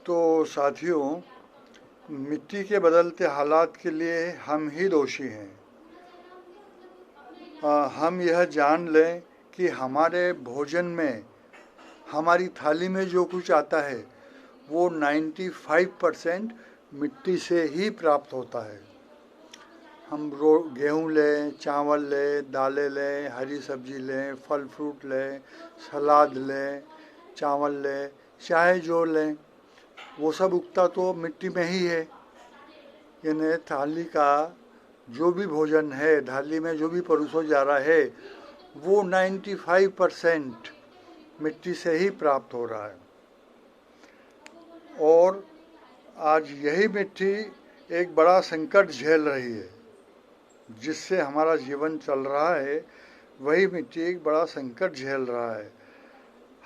तो साथियों, मिट्टी के बदलते हालात के लिए हम ही दोषी हैं। हम यह जान लें कि हमारे भोजन में, हमारी थाली में जो कुछ आता है वो 95% मिट्टी से ही प्राप्त होता है। हम गेहूँ लें, चावल लें, दालें लें, हरी सब्जी लें, फल फ्रूट लें, सलाद लें, चावल लें, चाहे जो लें, वो सब उगता तो मिट्टी में ही है। यानी थाली का जो भी भोजन है, थाली में जो भी परोसा जा रहा है, वो 95% मिट्टी से ही प्राप्त हो रहा है। और आज यही मिट्टी एक बड़ा संकट झेल रही है। जिससे हमारा जीवन चल रहा है, वही मिट्टी एक बड़ा संकट झेल रहा है।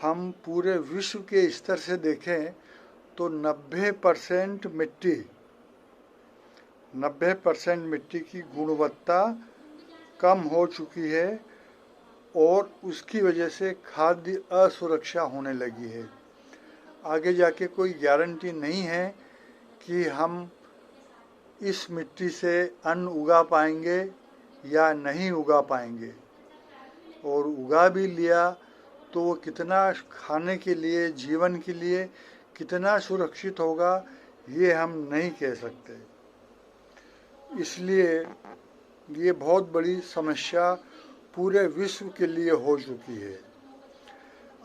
हम पूरे विश्व के स्तर से देखें तो 90% मिट्टी की गुणवत्ता कम हो चुकी है और उसकी वजह से खाद्य असुरक्षा होने लगी है। आगे जाके कोई गारंटी नहीं है कि हम इस मिट्टी से अन्न उगा पाएंगे या नहीं उगा पाएंगे, और उगा भी लिया तो वो कितना खाने के लिए, जीवन के लिए कितना सुरक्षित होगा, ये हम नहीं कह सकते। इसलिए ये बहुत बड़ी समस्या पूरे विश्व के लिए हो चुकी है।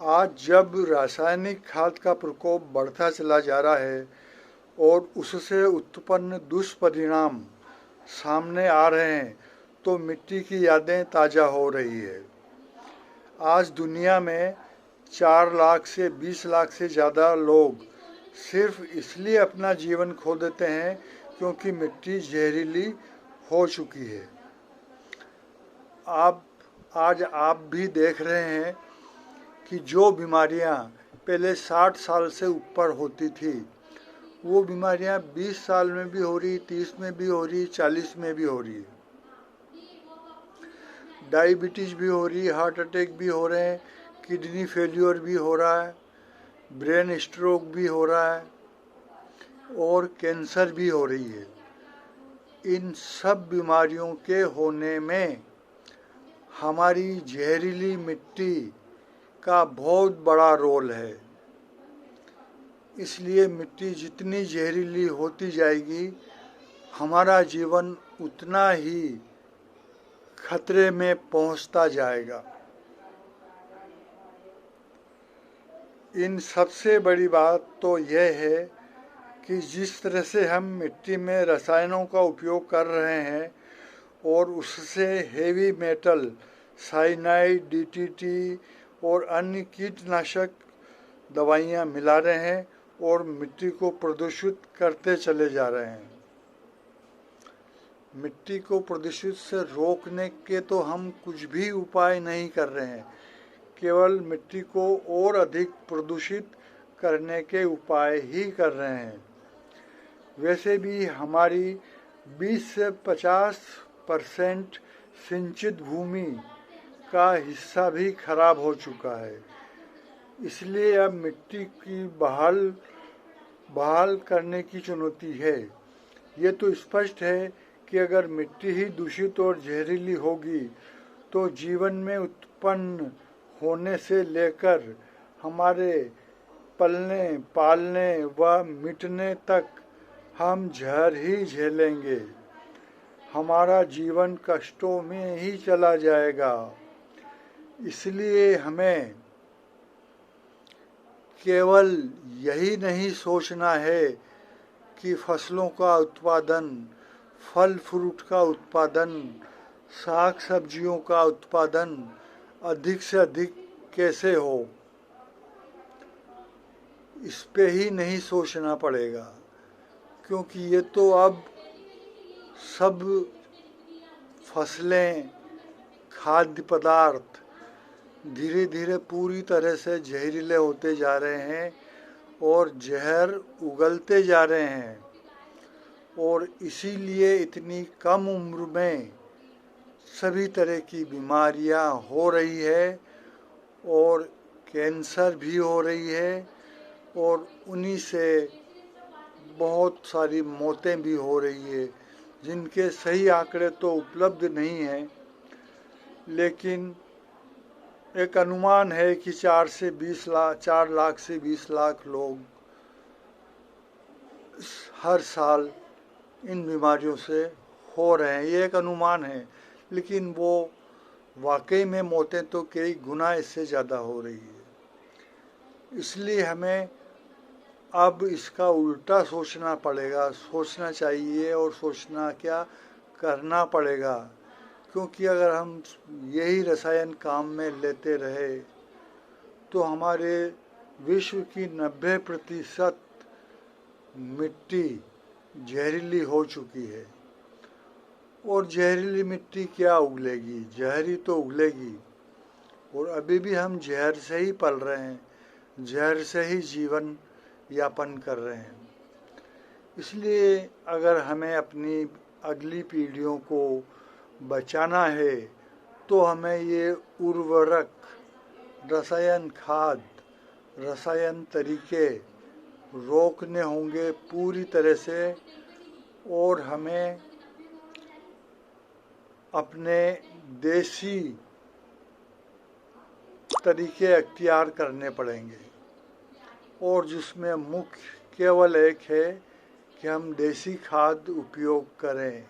आज जब रासायनिक खाद का प्रकोप बढ़ता चला जा रहा है और उससे उत्पन्न दुष्परिणाम सामने आ रहे हैं, तो मिट्टी की यादें ताज़ा हो रही है। आज दुनिया में 4 लाख से 20 लाख से ज़्यादा लोग सिर्फ इसलिए अपना जीवन खो देते हैं क्योंकि मिट्टी जहरीली हो चुकी है। आज आप भी देख रहे हैं कि जो बीमारियां पहले 60 साल से ऊपर होती थी, वो बीमारियां 20 साल में भी हो रही, 30 में भी हो रही, 40 में भी हो रही। डायबिटीज़ भी हो रही, हार्ट अटैक भी हो रहे हैं, किडनी फेल्योर भी हो रहा है, ब्रेन स्ट्रोक भी हो रहा है और कैंसर भी हो रही है। इन सब बीमारियों के होने में हमारी जहरीली मिट्टी का बहुत बड़ा रोल है। इसलिए मिट्टी जितनी जहरीली होती जाएगी, हमारा जीवन उतना ही खतरे में पहुंचता जाएगा। इन सबसे बड़ी बात तो यह है कि जिस तरह से हम मिट्टी में रसायनों का उपयोग कर रहे हैं और उससे हेवी मेटल, साइनाइड, डीटीटी और अन्य कीटनाशक दवाइयाँ मिला रहे हैं और मिट्टी को प्रदूषित करते चले जा रहे हैं। मिट्टी को प्रदूषित से रोकने के तो हम कुछ भी उपाय नहीं कर रहे हैं, केवल मिट्टी को और अधिक प्रदूषित करने के उपाय ही कर रहे हैं। वैसे भी हमारी 20 से 50% सिंचित भूमि का हिस्सा भी खराब हो चुका है। इसलिए अब मिट्टी की बहाल करने की चुनौती है। ये तो स्पष्ट है कि अगर मिट्टी ही दूषित और जहरीली होगी तो जीवन में उत्पन्न होने से लेकर हमारे पलने, पालने व मिटने तक हम जहर ही झेलेंगे। हमारा जीवन कष्टों में ही चला जाएगा। इसलिए हमें केवल यही नहीं सोचना है कि फसलों का उत्पादन, फल फ्रूट का उत्पादन, साग सब्जियों का उत्पादन अधिक से अधिक कैसे हो, इस पे ही नहीं सोचना पड़ेगा, क्योंकि ये तो अब सब फसलें, खाद्य पदार्थ धीरे धीरे पूरी तरह से जहरीले होते जा रहे हैं और जहर उगलते जा रहे हैं, और इसीलिए इतनी कम उम्र में सभी तरह की बीमारियां हो रही है और कैंसर भी हो रही है, और उन्हीं से बहुत सारी मौतें भी हो रही है, जिनके सही आंकड़े तो उपलब्ध नहीं हैं, लेकिन एक अनुमान है कि 4 लाख से 20 लाख लोग हर साल इन बीमारियों से हो रहे हैं। ये एक अनुमान है, लेकिन वो वाकई में मौतें तो कई गुना इससे ज़्यादा हो रही है। इसलिए हमें अब इसका उल्टा सोचना पड़ेगा, सोचना चाहिए और सोचना क्या करना पड़ेगा, क्योंकि अगर हम यही रसायन काम में लेते रहे तो हमारे विश्व की 90% मिट्टी जहरीली हो चुकी है। और जहरीली मिट्टी क्या उगलेगी, जहर तो उगलेगी। और अभी भी हम जहर से ही पल रहे हैं, जहर से ही जीवन यापन कर रहे हैं। इसलिए अगर हमें अपनी अगली पीढ़ियों को बचाना है तो हमें ये उर्वरक, रसायन खाद, रसायन तरीके रोकने होंगे पूरी तरह से, और हमें अपने देसी तरीके अख्तियार करने पड़ेंगे, और जिसमें मुख्य केवल एक है कि हम देसी खाद उपयोग करें,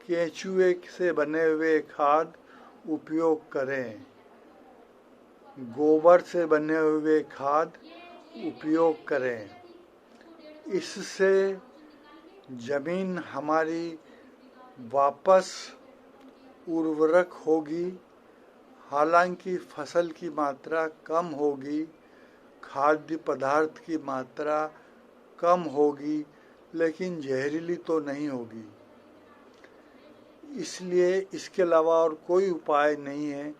केंचुए से बने हुए खाद उपयोग करें, गोबर से बने हुए खाद उपयोग करें। इससे जमीन हमारी वापस उर्वरक होगी। हालांकि फसल की मात्रा कम होगी, खाद्य पदार्थ की मात्रा कम होगी, लेकिन जहरीली तो नहीं होगी। इसलिए इसके अलावा और कोई उपाय नहीं है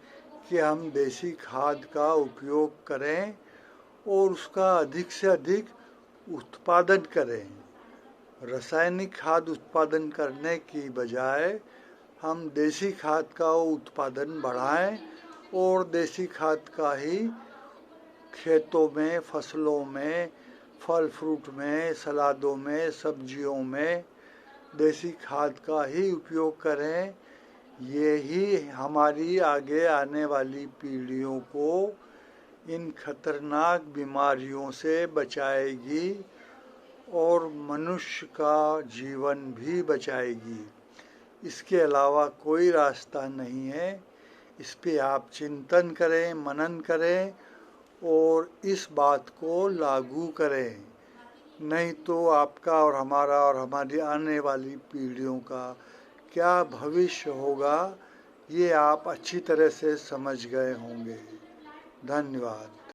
कि हम देसी खाद का उपयोग करें और उसका अधिक से अधिक उत्पादन करें। रासायनिक खाद उत्पादन करने की बजाय हम देसी खाद का उत्पादन बढ़ाएं और देसी खाद का ही खेतों में, फसलों में, फल फ्रूट में, सलादों में, सब्जियों में देसी खाद का ही उपयोग करें। ये ही हमारी आगे आने वाली पीढ़ियों को इन खतरनाक बीमारियों से बचाएगी और मनुष्य का जीवन भी बचाएगी। इसके अलावा कोई रास्ता नहीं है। इस पे आप चिंतन करें, मनन करें और इस बात को लागू करें, नहीं तो आपका और हमारा और हमारी आने वाली पीढ़ियों का क्या भविष्य होगा, ये आप अच्छी तरह से समझ गए होंगे। धन्यवाद।